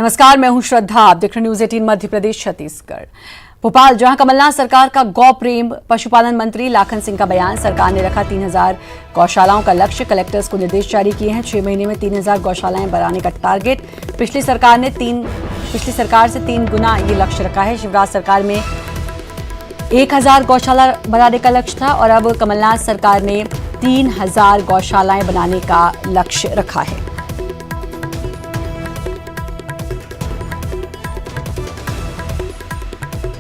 नमस्कार, मैं हूं श्रद्धा। आप देख रहे न्यूज 18 मध्य प्रदेश छत्तीसगढ़। भोपाल, जहां कमलनाथ सरकार का गौ प्रेम, पशुपालन मंत्री लाखन सिंह का बयान। सरकार ने रखा 3000 गौशालाओं का लक्ष्य। कलेक्टर्स को निर्देश जारी किए हैं। 6 महीने में 3000 गौशालाएं बनाने का टारगेट। पिछली सरकार से 3 गुना ये लक्ष्य रखा है। शिवराज सरकार में 1000 गौशाला बनाने का लक्ष्य था और अब कमलनाथ सरकार ने 3000 गौशालाएं बनाने का लक्ष्य रखा है।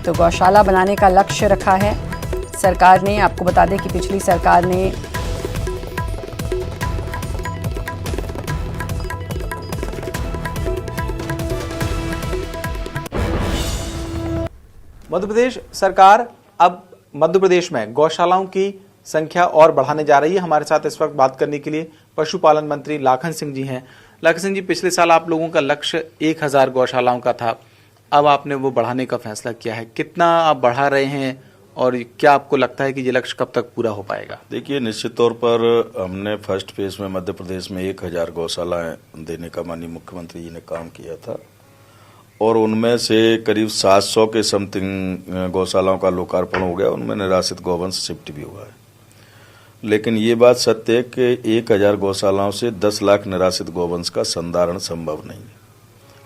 तो गौशाला बनाने का लक्ष्य रखा है सरकार ने। आपको बता दें कि पिछली सरकार ने मध्य प्रदेश सरकार अब मध्य प्रदेश में गौशालाओं की संख्या और बढ़ाने जा रही है। हमारे साथ इस वक्त बात करने के लिए पशुपालन मंत्री लाखन सिंह जी हैं। लाखन सिंह जी, पिछले साल आप लोगों का लक्ष्य 1000 गौशालाओं का था, अब आपने वो बढ़ाने का फैसला किया है। कितना आप बढ़ा रहे हैं और क्या आपको लगता है कि ये लक्ष्य कब तक पूरा हो पाएगा? देखिए, निश्चित तौर पर हमने फर्स्ट फेज में मध्य प्रदेश में 1000 गौशालाएं देने का माननीय मुख्यमंत्री जी ने काम किया था और उनमें से करीब 700 के समथिंग गौशालाओं का लोकार्पण हो गया। उनमें निराश्रित गौवंश शिफ्ट भी हुआ है। लेकिन ये बात सत्य है कि 1000 गौशालाओं से 10 लाख निराश्रित गौवंश का संधारण संभव नहीं है।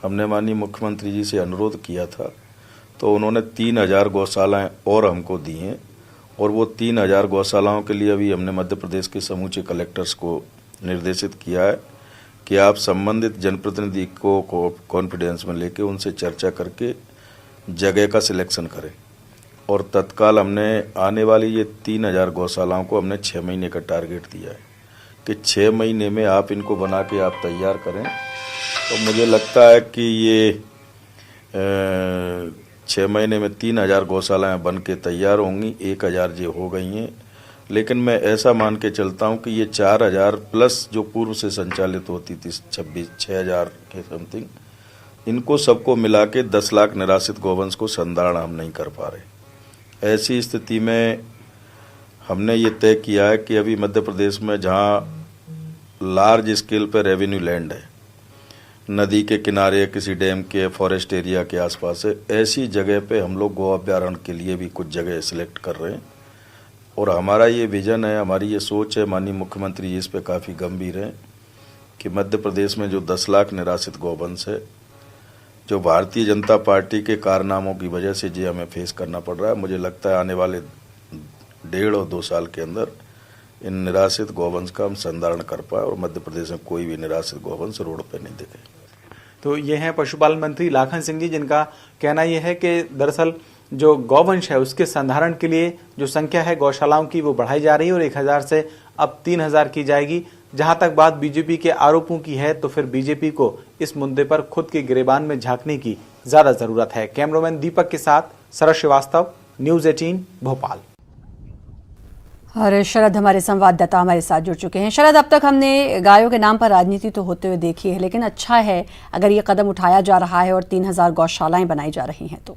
हमने माननीय मुख्यमंत्री जी से अनुरोध किया था तो उन्होंने 3000 गौशालाएं और हमको दी हैं और वो 3000 गौशालाओं के लिए अभी हमने मध्य प्रदेश के समूचे कलेक्टर्स को निर्देशित किया है कि आप संबंधित जनप्रतिनिधि को कॉन्फिडेंस में लेके उनसे चर्चा करके जगह का सिलेक्शन करें और तत्काल हमने आने वाली ये 3000 गौशालाओं को हमने 6 महीने का टारगेट दिया है कि 6 महीने में आप इनको बना के आप तैयार करें। तो मुझे लगता है कि ये 6 महीने में 3000 गौशालाएं बन के तैयार होंगी। 1000 जो हो गई हैं, लेकिन मैं ऐसा मान के चलता हूं कि ये 4000 प्लस जो पूर्व से संचालित होती थी 6000 के समथिंग, इनको सबको मिला के 10 लाख निराश्रित गौवंश को संधारण हम नहीं कर पा रहे। ऐसी स्थिति में हमने ये तय किया है कि अभी मध्य प्रदेश में जहां लार्ज स्केल पर रेवेन्यू लैंड है, नदी के किनारे, किसी डैम के, फॉरेस्ट एरिया के आसपास है, ऐसी जगह पे हम लोग गौ अभ्यारण्य के लिए भी कुछ जगह सिलेक्ट कर रहे हैं। और हमारा ये विजन है, हमारी ये सोच है, माननीय मुख्यमंत्री जी इस पे काफ़ी गंभीर हैं कि मध्य प्रदेश में जो 10 लाख निराश्रित गौवंश है, जो भारतीय जनता पार्टी के कारनामों की वजह से जो हमें फेस करना पड़ रहा है, मुझे लगता है आने वाले 1.5 और 2 साल के अंदर इन निराश्रित गौवंश का हम संधारण कर पाए और मध्य प्रदेश में कोई भी निराश्रित गौवंश रोड पे नहीं दिखे। तो ये हैं पशुपालन मंत्री लाखन सिंह जी, जिनका कहना यह है कि दरअसल जो गौवंश है उसके संधारण के लिए जो संख्या है गौशालाओं की वो बढ़ाई जा रही है और 1000 से अब 3000 की जाएगी। जहां तक बात बीजेपी के आरोपों की है तो फिर बीजेपी को इस मुद्दे पर खुद के गिरेबान में झांकने की ज्यादा जरूरत है। कैमरामैन दीपक के साथ शरद श्रीवास्तव, न्यूज 18 भोपाल। और शरद हमारे संवाददाता हमारे साथ जुड़ चुके हैं। शरद, अब तक हमने गायों के नाम पर राजनीति तो होते हुए देखी है, लेकिन अच्छा है अगर ये कदम उठाया जा रहा है और 3000 गौशालाएं बनाई जा रही हैं तो।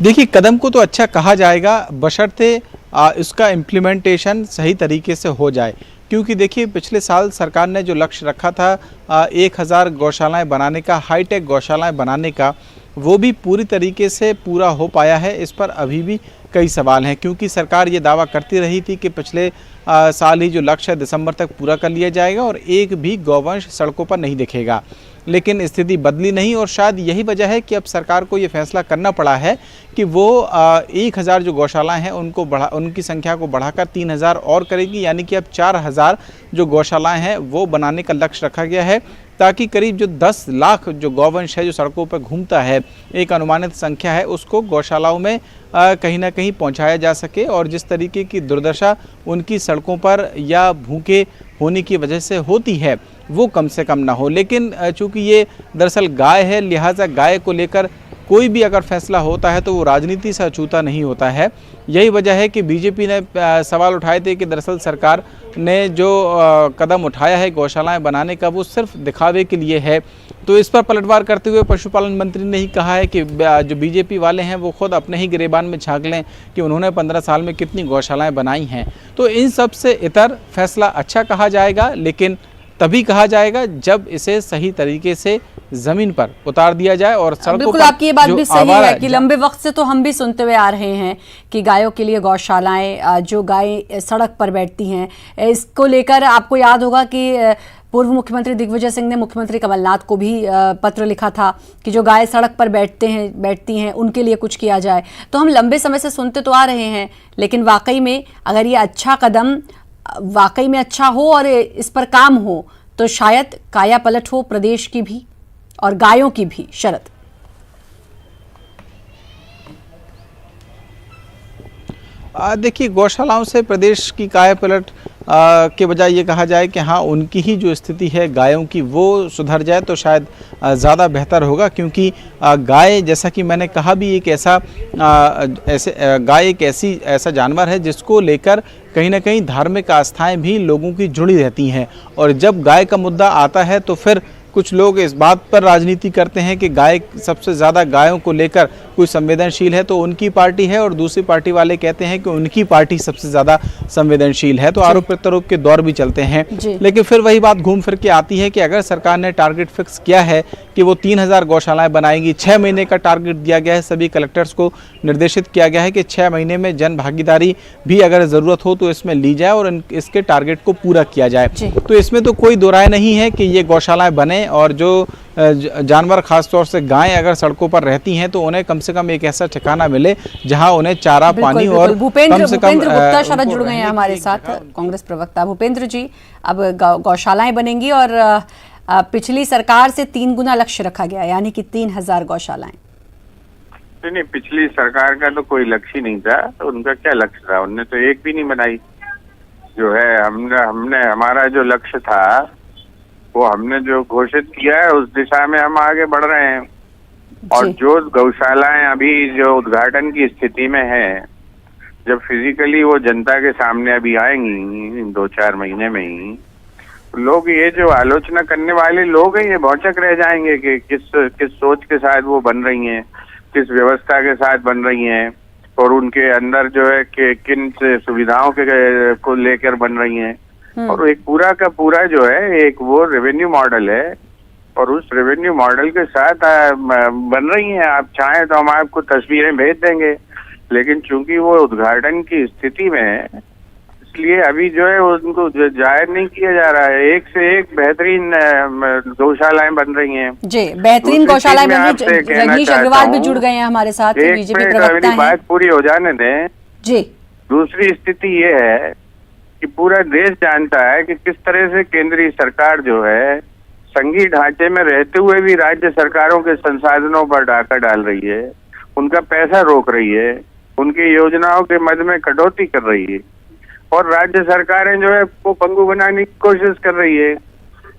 देखिए, कदम को तो अच्छा कहा जाएगा बशर्ते इसका इम्प्लीमेंटेशन सही तरीके से हो जाए। क्योंकि देखिए, पिछले साल सरकार ने जो लक्ष्य रखा था 1000 गौशालाएं बनाने का, हाईटेक गौशालाएं बनाने का, वो भी पूरी तरीके से पूरा हो पाया है। इस पर अभी भी कई सवाल हैं क्योंकि सरकार ये दावा करती रही थी कि पिछले साल ही जो लक्ष्य है दिसंबर तक पूरा कर लिया जाएगा और एक भी गौवंश सड़कों पर नहीं दिखेगा। लेकिन स्थिति बदली नहीं और शायद यही वजह है कि अब सरकार को ये फैसला करना पड़ा है कि वो 1000 जो गौशालाएं हैं उनकी संख्या को बढ़ाकर 3000 और करेगी। यानी कि अब 4000 जो गौशालाएं हैं वो बनाने का लक्ष्य रखा गया है ताकि करीब जो 10 लाख जो गौवंश है जो सड़कों पर घूमता है, एक अनुमानित संख्या है, उसको गौशालाओं में कहीं ना कहीं पहुंचाया जा सके और जिस तरीके की दुर्दशा उनकी सड़कों पर या भूखे होने की वजह से होती है वो कम से कम ना हो। लेकिन चूंकि ये दरअसल गाय है, लिहाजा गाय को लेकर कोई भी अगर फैसला होता है तो वो राजनीति से अछूता नहीं होता है। यही वजह है कि बीजेपी ने सवाल उठाए थे कि दरअसल सरकार ने जो कदम उठाया है गौशालाएं बनाने का वो सिर्फ दिखावे के लिए है तो इस पर पलटवार करते हुए पशुपालन मंत्री ने ही कहा है कि जो बीजेपी वाले हैं वो खुद अपने ही गिरेबान में झांक लें कि उन्होंने 15 साल में कितनी गौशालाएं बनाई हैं। तो इन सब से इतर फैसला अच्छा कहा जाएगा, लेकिन तभी कहा जाएगा जब इसे सही तरीके से जमीन पर उतार दिया जाए और सड़कों बिल्कुल पर आपकी ये बात भी सही है कि जो लंबे वक्त से तो हम भी सुनते हुए आ रहे हैं कि गायों के लिए गौशालाएं, जो गाय सड़क पर बैठती हैं, इसको लेकर आपको याद होगा कि पूर्व मुख्यमंत्री दिग्विजय सिंह ने मुख्यमंत्री कमलनाथ को भी पत्र लिखा था कि जो गाय सड़क पर बैठती हैं उनके लिए कुछ किया जाए। तो हम लंबे समय से सुनते तो आ रहे हैं, लेकिन वाकई में अगर ये अच्छा कदम वाकई में अच्छा हो और इस पर काम हो तो शायद काया पलट हो प्रदेश की भी और गायों की भी। शरद, देखिए, गौशालाओं से प्रदेश की काया पलट के बजाय ये कहा जाए कि हाँ, उनकी ही जो स्थिति है गायों की वो सुधर जाए तो शायद ज़्यादा बेहतर होगा, क्योंकि गाय, जैसा कि मैंने कहा भी, एक गाय एक ऐसा जानवर है जिसको लेकर कहीं ना कहीं धार्मिक आस्थाएं भी लोगों की जुड़ी रहती हैं। और जब गाय का मुद्दा आता है तो फिर कुछ लोग इस बात पर राजनीति करते हैं कि गाय सबसे ज़्यादा गायों को लेकर कोई संवेदनशील है तो उनकी पार्टी है, और दूसरी पार्टी वाले कहते हैं कि उनकी पार्टी सबसे ज़्यादा संवेदनशील है। तो आरोप प्रत्यारोप के दौर भी चलते हैं। लेकिन फिर वही बात घूम फिर के आती है कि अगर सरकार ने टारगेट फिक्स किया है कि वो 3000 गौशालाएं बनाएंगी, 6 महीने का टारगेट दिया गया है, सभी कलेक्टर्स को निर्देशित किया गया है कि 6 महीने में जन भागीदारी भी अगर ज़रूरत हो तो इसमें ली जाए और इसके टारगेट को पूरा किया जाए। तो इसमें तो कोई दो राय नहीं है कि ये गौशालाएं बने और जो जानवर, खासतौर से गायें अगर सड़कों पर रहती हैं तो उन्हें कम से कम एक ऐसा ठिकाना मिले जहां उन्हें चारा, पानी और भूपेंद्र गुप्ता शरद जुड़ गए हैं हमारे साथ, कांग्रेस प्रवक्ता। भूपेंद्र जी, अब गौशालाएं बनेंगी और पिछली सरकार से 3 गुना लक्ष्य रखा गया, यानी कि 3000 गौशालाएं। नहीं, पिछली सरकार का तो कोई लक्ष्य नहीं था। उनका क्या लक्ष्य था? उनने तो एक भी नहीं बनाई। जो है हमने हमारा जो लक्ष्य था वो हमने जो घोषित किया है उस दिशा में हम आगे बढ़ रहे हैं। और जो गौशालाएं अभी जो उद्घाटन की स्थिति में है, जब फिजिकली वो जनता के सामने अभी आएंगी 2-4 महीने में ही, लोग ये जो आलोचना करने वाले लोग हैं ये भौचक रह जाएंगे कि किस सोच के साथ वो बन रही हैं, किस व्यवस्था के साथ बन रही हैं और उनके अंदर जो है कि किन सुविधाओं को लेकर बन रही हैं। और एक पूरा का पूरा जो है एक वो रेवेन्यू मॉडल है और उस रेवेन्यू मॉडल के साथ बन रही हैं। आप चाहें तो हम आपको तस्वीरें भेज देंगे, लेकिन चूंकि वो उद्घाटन की स्थिति में है इसलिए अभी जो है उनको जाहिर नहीं किया जा रहा है। एक से एक बेहतरीन गौशालाएं बन रही हैं। जी, बेहतरीन गौशालाएं बन रही हैं। रजनीश अग्रवाल भी जुड़ गए हैं हमारे साथ, बीजेपी प्रवक्ता हैं। बात पूरी हो जाने दें जी। दूसरी स्थिति ये है कि पूरा देश जानता है कि किस तरह से केंद्रीय सरकार जो है संघीय ढांचे में रहते हुए भी राज्य सरकारों के संसाधनों पर डाका डाल रही है, उनका पैसा रोक रही है, उनकी योजनाओं के मद में कटौती कर रही है और राज्य सरकारें जो है वो पंगु बनाने की कोशिश कर रही है।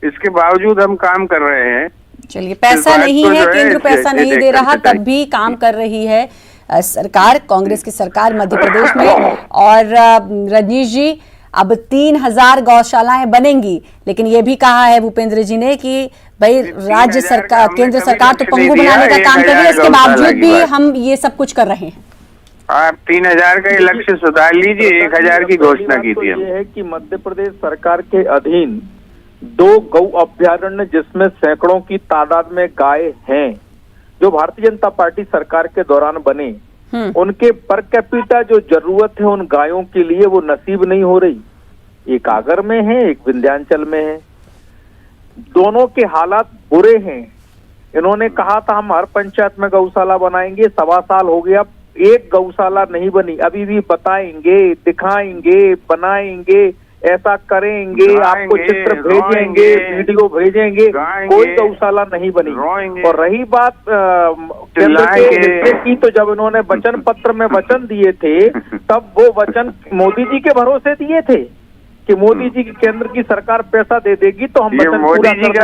इसके बावजूद हम काम कर रहे हैं। चलिए, पैसा नहीं है, केंद्र पैसा नहीं दे रहा, तब भी काम कर रही है सरकार, कांग्रेस की सरकार मध्य प्रदेश में। और रजनीश जी, अब 3000 गौशालाएं बनेंगी, लेकिन ये भी कहा है भूपेंद्र जी ने कि भाई राज्य सरकार, केंद्र सरकार तो पंगु बनाने का काम कर रही है, इसके बावजूद भी हम ये सब कुछ कर रहे हैं। आप 3000 का लक्ष्य सुधार लीजिए, 1000 की घोषणा की थी। ये है कि मध्य प्रदेश सरकार के अधीन 2 गौ अभ्यारण्य जिसमें सैकड़ों की तादाद में गाय हैं, जो भारतीय जनता पार्टी सरकार के दौरान बने, उनके पर कैपिटा जो जरूरत है उन गायों के लिए वो नसीब नहीं हो रही। एक आगर में है, एक विंध्याचल में है, दोनों के हालात बुरे हैं। इन्होंने कहा था हम हर पंचायत में गौशाला बनाएंगे, 1.25 साल हो गया, एक गौशाला नहीं बनी। अभी भी बताएंगे, दिखाएंगे, बनाएंगे, ऐसा करेंगे, आपको चित्र भेजेंगे, वीडियो भेजेंगे, कोई गौशाला नहीं बनी। और रही बात केंद्र के हिस्से की, तो जब इन्होंने वचन पत्र में वचन दिए थे तब वो वचन मोदी जी के भरोसे दिए थे कि मोदी जी की केंद्र की सरकार पैसा दे देगी तो हम ये मोदी जी का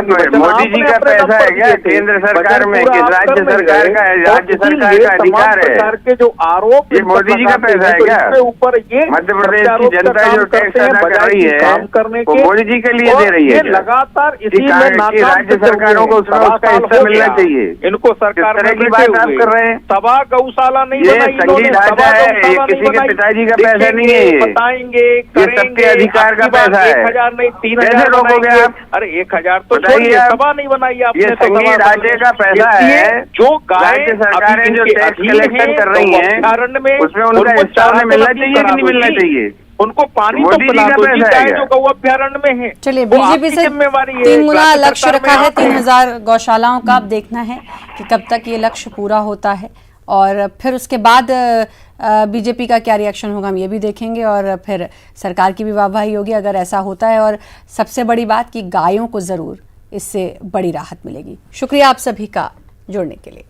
पैसा है क्या केंद्र सरकार में कि राज्य सरकार का है? राज्य सरकार का अधिकार है के जो आरोप ये मोदी जी का पैसा है क्या? ऊपर ये मध्य प्रदेश की जनता जो टैक्स अदा कर रही है काम करने वो के मोदी जी के लिए दे रही है क्या? लगातार इसी में राज्य सरकारों को उसमें उसका हिस्सा मिलना चाहिए। इनको सरकार किस तरह की बात आप कर रहे हैं? सभा गौशाला नहीं ये बनाई संगीत ढांचा है, ये किसी के पिताजी का पैसा नहीं है, ये बताएंगे ये सबके अधिकार का पैसा है। 1000 नहीं 3000 कैसे रोकोगे आप? अरे 1000 तो बताइए छोड़िए, आप। सभा नहीं बनाई आपने। ये संगीत ढांचे का पैसा है जो राज्य सरकारें जो टैक्स कलेक्शन कर रही हैं उसमें उनका हिस्सा उन्हें मिलना चाहिए कि नहीं मिलना चाहिए? उनको पानी तो मोदी जी पिला का दो पैसा है चाहे क्या? जो गौ अभ्यारण्य में है। चलिए, वो बीजेपी आपकी से जिम्मेवारी है। 3 गुना राज्य लक्ष्य सरकार रखा में है, आप हैं। 3000 गौशालाओं का। अब देखना है कि कब तक ये लक्ष्य पूरा होता है और फिर उसके बाद बीजेपी का क्या रिएक्शन होगा हम ये भी देखेंगे और फिर सरकार की भी वाहवाही होगी अगर ऐसा होता है। और सबसे बड़ी बात कि गायों को ज़रूर इससे बड़ी राहत मिलेगी। शुक्रिया आप सभी का जुड़ने के लिए।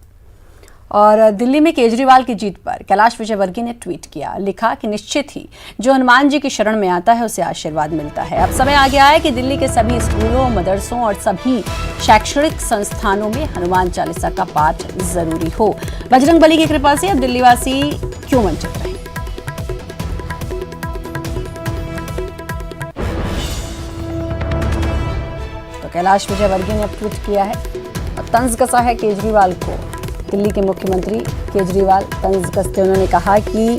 और दिल्ली में केजरीवाल की जीत पर कैलाश विजयवर्गीय ने ट्वीट किया, लिखा कि निश्चित ही जो हनुमान जी की शरण में आता है उसे आशीर्वाद मिलता है। अब समय आ गया है कि दिल्ली के सभी स्कूलों, मदरसों और सभी शैक्षणिक संस्थानों में हनुमान चालीसा का पाठ जरूरी हो। बजरंग बली की कृपा से अब दिल्लीवासी क्यों वंचित रहे। तो कैलाश विजयवर्गीय ने अब ट्वीट किया है और तंज कसा है केजरीवाल को। दिल्ली के मुख्यमंत्री केजरीवाल तंज कसते उन्होंने कहा कि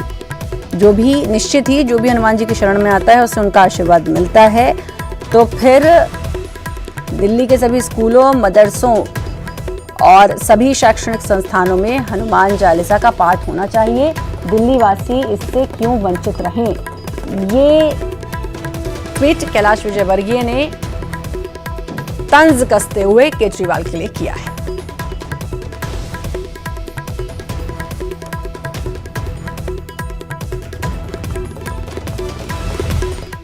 जो भी निश्चित ही जो भी हनुमान जी की शरण में आता है उससे उनका आशीर्वाद मिलता है। तो फिर दिल्ली के सभी स्कूलों, मदरसों और सभी शैक्षणिक संस्थानों में हनुमान चालीसा का पाठ होना चाहिए। दिल्ली वासी इससे क्यों वंचित रहें। ये ट्वीट कैलाश विजयवर्गीय ने तंज कसते हुए केजरीवाल के लिए किया है।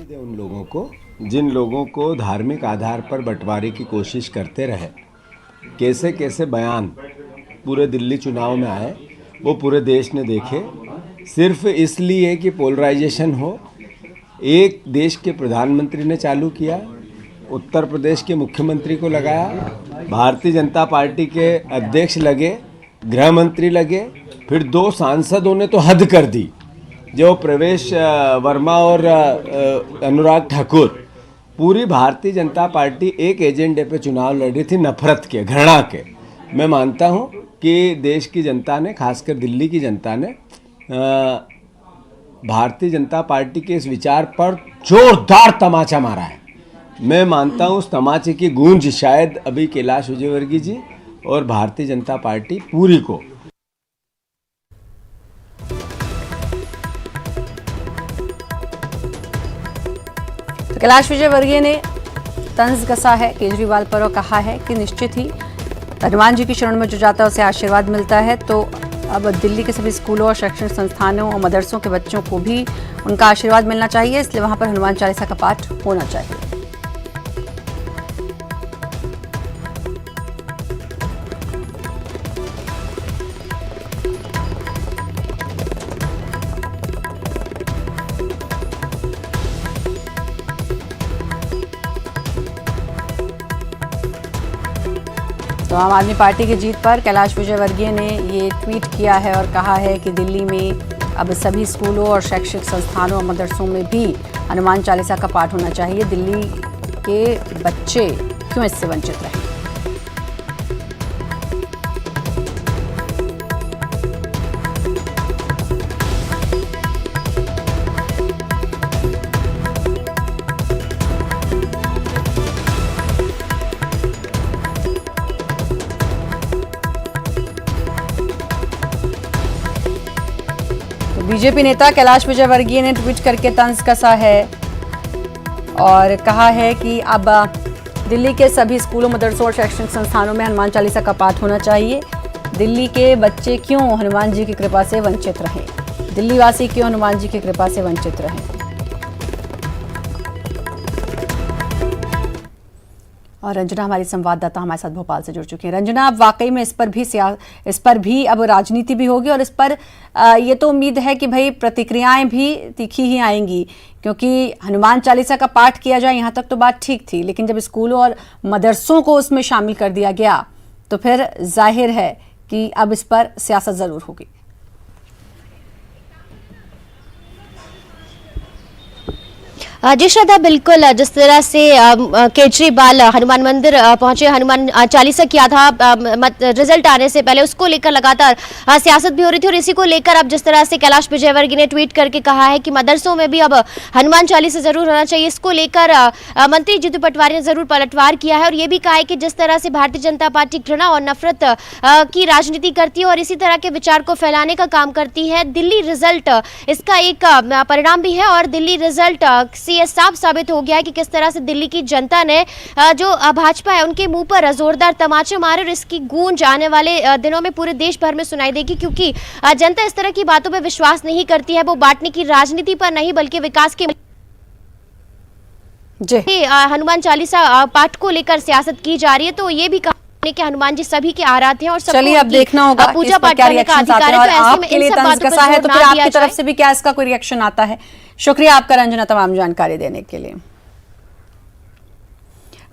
उन लोगों को जिन लोगों को धार्मिक आधार पर बंटवारे की कोशिश करते रहे, कैसे कैसे बयान पूरे दिल्ली चुनाव में आए वो पूरे देश ने देखे। सिर्फ इसलिए कि पोलराइजेशन हो, एक देश के प्रधानमंत्री ने चालू किया, उत्तर प्रदेश के मुख्यमंत्री को लगाया, भारतीय जनता पार्टी के अध्यक्ष लगे, गृह मंत्री लगे, फिर 2 सांसदों ने तो हद कर दी, जो प्रवेश वर्मा और अनुराग ठाकुर। पूरी भारतीय जनता पार्टी एक एजेंडे पे चुनाव लड़ रही थी, नफरत के, घृणा के। मैं मानता हूँ कि देश की जनता ने, खासकर दिल्ली की जनता ने भारतीय जनता पार्टी के इस विचार पर जोरदार तमाचा मारा है। मैं मानता हूँ उस तमाचे की गूंज शायद अभी कैलाश विजयवर्गीय जी और भारतीय जनता पार्टी पूरी को। तो कैलाश विजयवर्गीय ने तंज कसा है केजरीवाल पर और कहा है कि निश्चित ही हनुमान जी की शरण में जो जाता है उसे आशीर्वाद मिलता है। तो अब दिल्ली के सभी स्कूलों और शैक्षणिक संस्थानों और मदरसों के बच्चों को भी उनका आशीर्वाद मिलना चाहिए, इसलिए वहां पर हनुमान चालीसा का पाठ होना चाहिए। तो आम आदमी पार्टी की जीत पर कैलाश विजयवर्गीय ने ये ट्वीट किया है और कहा है कि दिल्ली में अब सभी स्कूलों और शैक्षिक संस्थानों और मदरसों में भी हनुमान चालीसा का पाठ होना चाहिए। दिल्ली के बच्चे क्यों इससे वंचित रहे। बीजेपी नेता कैलाश विजयवर्गीय ने ट्वीट करके तंज कसा है और कहा है कि अब दिल्ली के सभी स्कूलों, मदरसों और शैक्षणिक संस्थानों में हनुमान चालीसा का पाठ होना चाहिए। दिल्ली के बच्चे क्यों हनुमान जी की कृपा से वंचित रहें, दिल्ली वासी क्यों हनुमान जी की कृपा से वंचित रहें। और रंजना हमारी संवाददाता हमारे साथ भोपाल से जुड़ चुकी हैं। रंजना, अब वाकई में इस पर भी अब राजनीति भी होगी और इस पर ये तो उम्मीद है कि भाई प्रतिक्रियाएं भी तीखी ही आएंगी, क्योंकि हनुमान चालीसा का पाठ किया जाए यहाँ तक तो बात ठीक थी, लेकिन जब स्कूलों और मदरसों को उसमें शामिल कर दिया गया तो फिर जाहिर है कि अब इस पर सियासत जरूर होगी। जी श्रद्धा, बिल्कुल जिस तरह से केजरीवाल हनुमान मंदिर पहुंचे, हनुमान चालीसा किया था रिजल्ट आने से पहले, उसको लेकर लगातार सियासत भी हो रही थी और इसी को लेकर अब जिस तरह से कैलाश विजयवर्गीय ने ट्वीट करके कहा है कि मदरसों में भी अब हनुमान चालीसा जरूर होना चाहिए, इसको लेकर मंत्री जीतू पटवारी ने जरूर पलटवार किया है और ये भी कहा है कि जिस तरह से भारतीय जनता पार्टी घृणा और नफरत की राजनीति करती है और इसी तरह के विचार को फैलाने का काम करती है, दिल्ली रिजल्ट इसका एक परिणाम भी है और दिल्ली रिजल्ट से ये साफ साबित हो गया है कि किस तरह से दिल्ली की जनता ने जो भाजपा है उनके मुंह पर जोरदार तमाचे मारे और इसकी गूंज आने वाले दिनों में पूरे देश भर में सुनाई देगी, क्योंकि जनता इस तरह की बातों पर विश्वास नहीं करती है। वो बांटने की राजनीति पर नहीं बल्कि विकास के हनुमान चालीसा पाठ को लेकर सियासत की जा रही है। तो ये भी कहा कि हनुमान जी सभी के आराध्य हैं और सबको अब देखना होगा पूजा पाठ करने का अधिकार है। तो आपके लिए तंज कसा है तो फिर आपकी तरफ से भी क्या इसका कोई रिएक्शन आता है? शुक्रिया आपका रंजना तमाम जानकारी देने के लिए।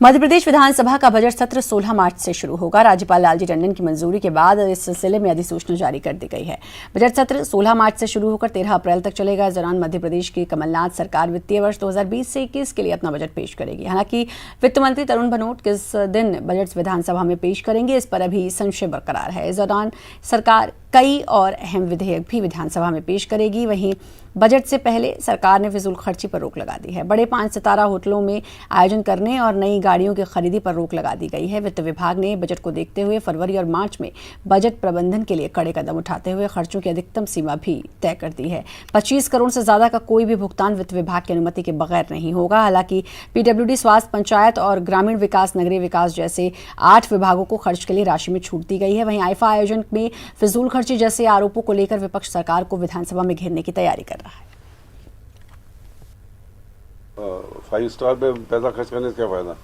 मध्य प्रदेश विधानसभा का बजट सत्र 16 मार्च से शुरू होगा। राज्यपाल लालजी टंडन की मंजूरी के बाद इस सिलसिले में अधिसूचना जारी कर दी गई है। बजट सत्र 16 मार्च से शुरू होकर 13 अप्रैल तक चलेगा। इस दौरान मध्य प्रदेश की कमलनाथ सरकार वित्तीय वर्ष 2020 से 21 के लिए अपना बजट पेश करेगी। हालांकि वित्त मंत्री तरुण भनोट किस दिन बजट विधानसभा में पेश करेंगे, इस पर अभी संशय बरकरार है। इस दौरान सरकार कई और अहम विधेयक भी विधानसभा में पेश करेगी। वहीं बजट से पहले सरकार ने फिजूल खर्ची पर रोक लगा दी है। बड़े 5 सितारा होटलों में आयोजन करने और नई गाड़ियों की खरीदी पर रोक लगा दी गई है। वित्त विभाग ने बजट को देखते हुए फरवरी और मार्च में बजट प्रबंधन के लिए कड़े कदम उठाते हुए खर्चों की अधिकतम सीमा भी तय कर दी है। 25 करोड़ से ज्यादा का कोई भी भुगतान वित्त विभाग की अनुमति के बगैर नहीं होगा। हालांकि पीडब्ल्यूडी, स्वास्थ्य, पंचायत और ग्रामीण विकास, नगरीय विकास जैसे 8 विभागों को खर्च के लिए राशि में छूट दी गई है। वहीं आईफा आयोजन में फिजूल खर्ची जैसे आरोपों को लेकर विपक्ष सरकार को विधानसभा में घेरने की तैयारी कर रहा है। 5 स्टार पे पैसा खर्च करने से क्या फायदा?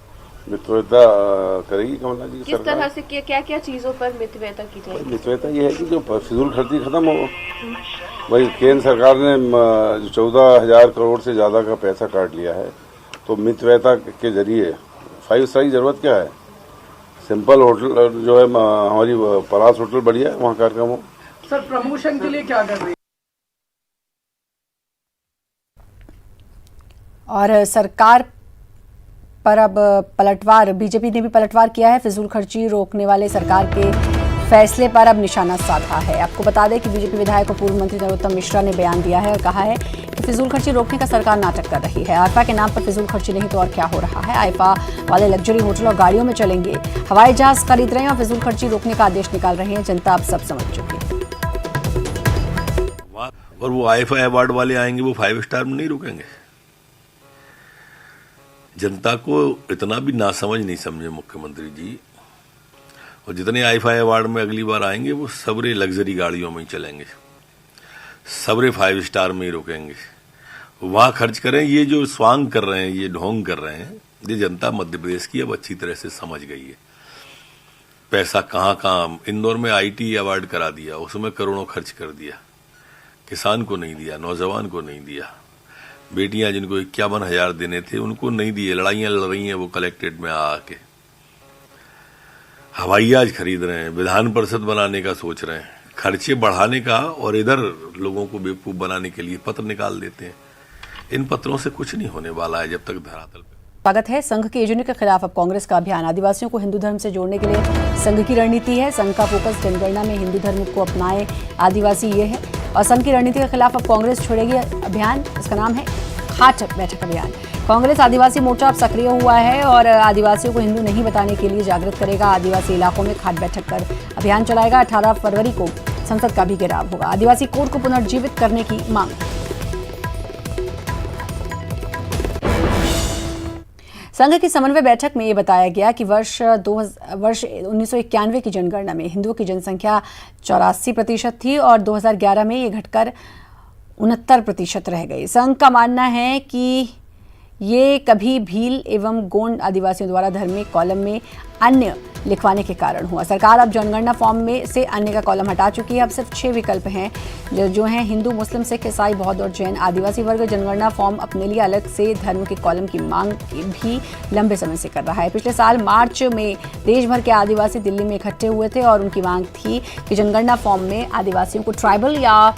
मितव्ययता करेगी कमलनाथ जी की सरकार। किस तरह से क्या क्या चीजों पर मितव्ययता की जाएगी? मितव्ययता ये है कि जो फिजूल खर्ची खत्म हो। वही केंद्र सरकार ने 14,000 करोड़ से ज्यादा का पैसा काट लिया है, तो मितव्ययता के जरिए 5 स्टार की जरूरत क्या है? सिंपल होटल जो है हमारी परास होटल बढ़िया है, वहाँ कार्यक्रम हो। सर, प्रमोशन के लिए क्या कर रही है? और सरकार पर अब पलटवार, बीजेपी ने भी पलटवार किया है। फिजूल खर्ची रोकने वाले सरकार के फैसले पर अब निशाना साधा है। आपको बता दें कि बीजेपी विधायक और पूर्व मंत्री नरोत्तम मिश्रा ने बयान दिया है और कहा है कि फिजूल खर्ची रोकने का सरकार नाटक कर रही है। आईफा के नाम पर फिजूल खर्ची नहीं तो और क्या हो रहा है? आईफा वाले लग्जरी होटल और गाड़ियों में चलेंगे, हवाई जहाज खरीद रहे हैं और फिजूल खर्ची रोकने का आदेश निकाल रहे हैं। जनता अब सब समझ चुकी है। और वो आईफा अवार्ड वाले आएंगे, वो 5 स्टार में नहीं रुकेंगे। जनता को इतना भी नासमझ नहीं समझे मुख्यमंत्री जी। और जितने आईफा अवार्ड में अगली बार आएंगे वो सबरे लग्जरी गाड़ियों में ही चलेंगे, सबरे 5 स्टार में ही रुकेंगे, वहां खर्च करें। ये जो स्वांग कर रहे हैं, ये ढोंग कर रहे हैं, ये जनता मध्य प्रदेश की अब अच्छी तरह से समझ गई है। पैसा कहाँ इंदौर में आईटी अवार्ड करा दिया, उसमें करोड़ों खर्च कर दिया, किसान को नहीं दिया, नौजवान को नहीं दिया, बेटियां जिनको 51,000 देने थे उनको नहीं दिए, लड़ाइयां लड़ रही हैं वो कलेक्ट्रेट में आके। हवाई जहाज खरीद रहे हैं, विधान परिषद बनाने का सोच रहे हैं, खर्चे बढ़ाने का, और इधर लोगों को बेवकूफ बनाने के लिए पत्र निकाल देते हैं। इन पत्रों से कुछ नहीं होने वाला है जब तक धरातल पे। स्वागत है। संघ के एजेंडे के खिलाफ अब कांग्रेस का अभियान। आदिवासियों को हिंदू धर्म से जोड़ने के लिए संघ की रणनीति है। संघ का फोकस जनगणना में हिंदू धर्म को अपनाए आदिवासी ये है, और संघ की रणनीति के खिलाफ अब कांग्रेस छोड़ेगी अभियान। इसका नाम है खाट बैठक अभियान। कांग्रेस आदिवासी मोर्चा अब सक्रिय हुआ है और आदिवासियों को हिंदू नहीं बताने के लिए जागृत करेगा। आदिवासी इलाकों में खाट बैठक कर अभियान चलाएगा। 18 फरवरी को संसद का भी घेराव होगा। आदिवासी कोड को पुनर्जीवित करने की मांग। संघ की समन्वय बैठक में ये बताया गया कि वर्ष 1991 की जनगणना में हिंदुओं की जनसंख्या 84% थी और 2011 में ये घटकर 69% रह गई। संघ का मानना है कि ये कभी भील एवं गोंड आदिवासियों द्वारा धार्मिक कॉलम में अन्य लिखवाने के कारण हुआ। सरकार अब जनगणना फॉर्म में से अन्य का कॉलम हटा चुकी है। अब सिर्फ 6 विकल्प हैं जो हैं हिंदू, मुस्लिम, सिख, ईसाई, बौद्ध और जैन। आदिवासी वर्ग जनगणना फॉर्म अपने लिए अलग से धर्म के कॉलम की मांग भी लंबे समय से कर रहा है। पिछले साल मार्च में देश भर के आदिवासी दिल्ली में इकट्ठे हुए थे और उनकी मांग थी कि जनगणना फॉर्म में आदिवासियों को ट्राइबल या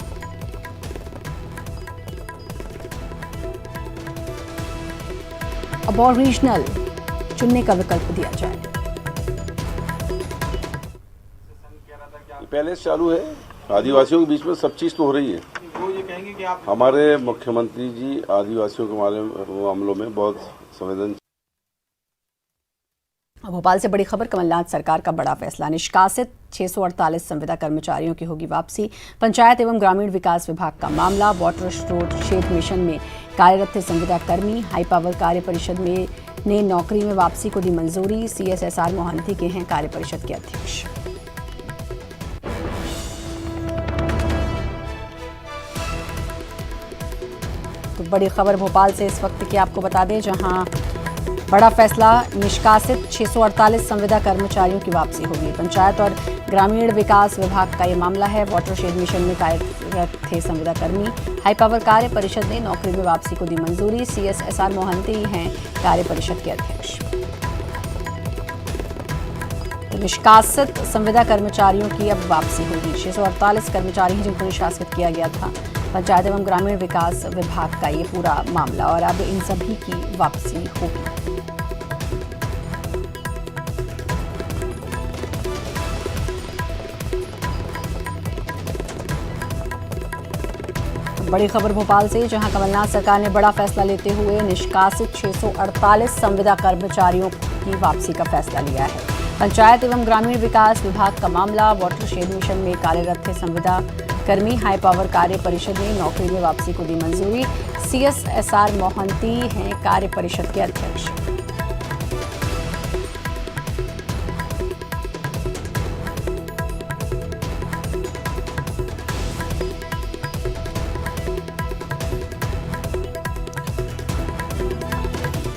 अबॉरिजिनल चुनने का विकल्प दिया जाए। पहले से चालू है, आदिवासियों के बीच में सब चीज तो हो रही है। वो ये कहेंगे कि आप हमारे मुख्यमंत्री जी आदिवासियों के मामलों में बहुत संवेदनशील। भोपाल से बड़ी खबर, कमलनाथ सरकार का बड़ा फैसला। निष्कासित 648 संविदा कर्मचारियों की होगी वापसी। पंचायत एवं ग्रामीण विकास विभाग का मामला। वाटर शेड मिशन में कार्यरत थे संविदा कर्मी। हाई पावर कार्य परिषद में ने नौकरी में वापसी को दी मंजूरी। CSSR मोहंती के हैं कार्य परिषद के अध्यक्ष। तो बड़ी खबर भोपाल से इस वक्त की आपको बता दें, जहां बड़ा फैसला, निष्कासित 648 संविदा कर्मचारियों की वापसी होगी। पंचायत और ग्रामीण विकास विभाग का ये मामला है। वाटर शेड मिशन में कार्यरत थे संविदा कर्मी। हाई पावर कार्य परिषद ने नौकरी में वापसी को दी मंजूरी। CSSR मोहंती हैं कार्य परिषद के अध्यक्ष। तो निष्कासित संविदा कर्मचारियों की अब वापसी होगी। 648 कर्मचारी हैं जिनको निष्कासित किया गया था। पंचायत एवं ग्रामीण विकास विभाग का ये पूरा मामला, और अब इन सभी की वापसी होगी। बड़ी खबर भोपाल से, जहां कमलनाथ सरकार ने बड़ा फैसला लेते हुए निष्कासित 648 संविदा कर्मचारियों की वापसी का फैसला लिया है। पंचायत एवं ग्रामीण विकास विभाग का मामला। वाटर शेड मिशन में कार्यरत थे संविदा कर्मी। हाई पावर कार्य परिषद ने नौकरी में वापसी को दी मंजूरी। CSSR मोहंती हैं कार्य परिषद के अध्यक्ष।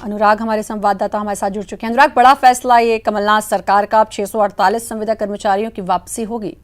अनुराग हमारे संवाददाता हमारे साथ जुड़ चुके हैं। अनुराग, बड़ा फैसला ये कमलनाथ सरकार का, अब 648 संविदा कर्मचारियों की वापसी होगी।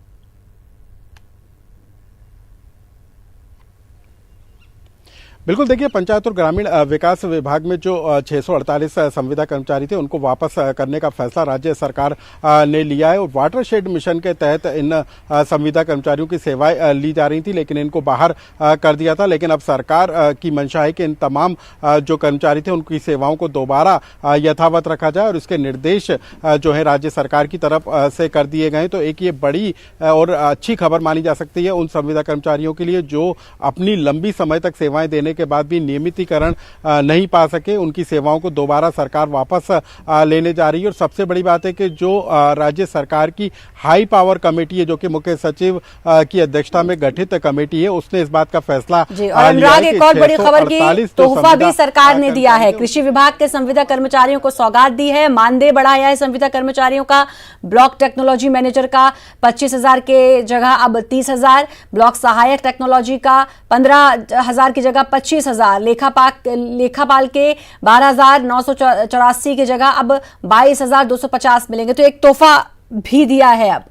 बिल्कुल, देखिए, पंचायत और ग्रामीण विकास विभाग में जो 648 संविदा कर्मचारी थे उनको वापस करने का फैसला राज्य सरकार ने लिया है। और वाटर शेड मिशन के तहत इन संविदा कर्मचारियों की सेवाएं ली जा रही थी, लेकिन इनको बाहर कर दिया था। लेकिन अब सरकार की मंशा है कि इन तमाम जो कर्मचारी थे उनकी सेवाओं को दोबारा यथावत रखा जाए, और इसके निर्देश जो है राज्य सरकार की तरफ से कर दिए गए। तो एक ये बड़ी और अच्छी खबर मानी जा सकती है उन संविदा कर्मचारियों के लिए जो अपनी लंबी समय तक सेवाएं देने के बाद भी नियमितीकरण नहीं पा सके। उनकी सेवाओं को दोबारा सरकार वापस लेने जा रही है। और सबसे बड़ी बात है कि जो राज्य सरकार की हाई पावर कमेटी है, जो कि मुख्य सचिव की अध्यक्षता में गठित कमेटी है, उसने इस बात का फैसला लिया है। अनुराग, एक और बड़ी खबर की तोहफा भी सरकार ने दिया है। कृषि विभाग के संविदा कर्मचारियों को सौगात दी है। मानदेय बढ़ाया है संविदा कर्मचारियों का। ब्लॉक टेक्नोलॉजी मैनेजर का 25,000 के जगह अब 30,000, ब्लॉक सहायक टेक्नोलॉजी का 15,000 की जगह 25,000, लेखापाल के 12,984 की जगह अब 22,250 मिलेंगे। तो एक तोहफा भी दिया है अब।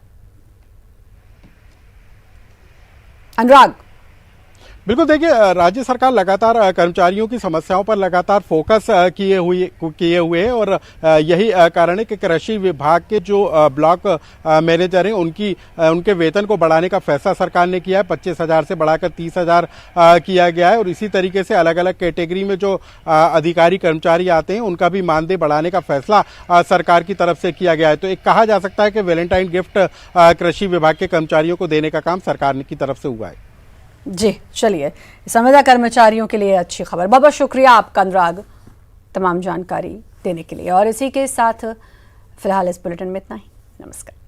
अनुराग, बिल्कुल, देखिए, राज्य सरकार लगातार कर्मचारियों की समस्याओं पर लगातार फोकस किए हुए है। और यही कारण है कि कृषि विभाग के जो ब्लॉक मैनेजर हैं उनके वेतन को बढ़ाने का फैसला सरकार ने किया है। 25,000 से बढ़ाकर 30,000 किया गया है। और इसी तरीके से अलग अलग कैटेगरी में जो अधिकारी कर्मचारी आते हैं उनका भी मानदेय बढ़ाने का फैसला सरकार की तरफ से किया गया है। तो एक कहा जा सकता है कि वैलेंटाइन गिफ्ट कृषि विभाग के कर्मचारियों को देने का काम सरकार की तरफ से हुआ है। जी, चलिए, संविदा कर्मचारियों के लिए अच्छी खबर। बहुत बहुत शुक्रिया आपका अनुराग तमाम जानकारी देने के लिए। और इसी के साथ फिलहाल इस बुलेटिन में इतना ही। नमस्कार।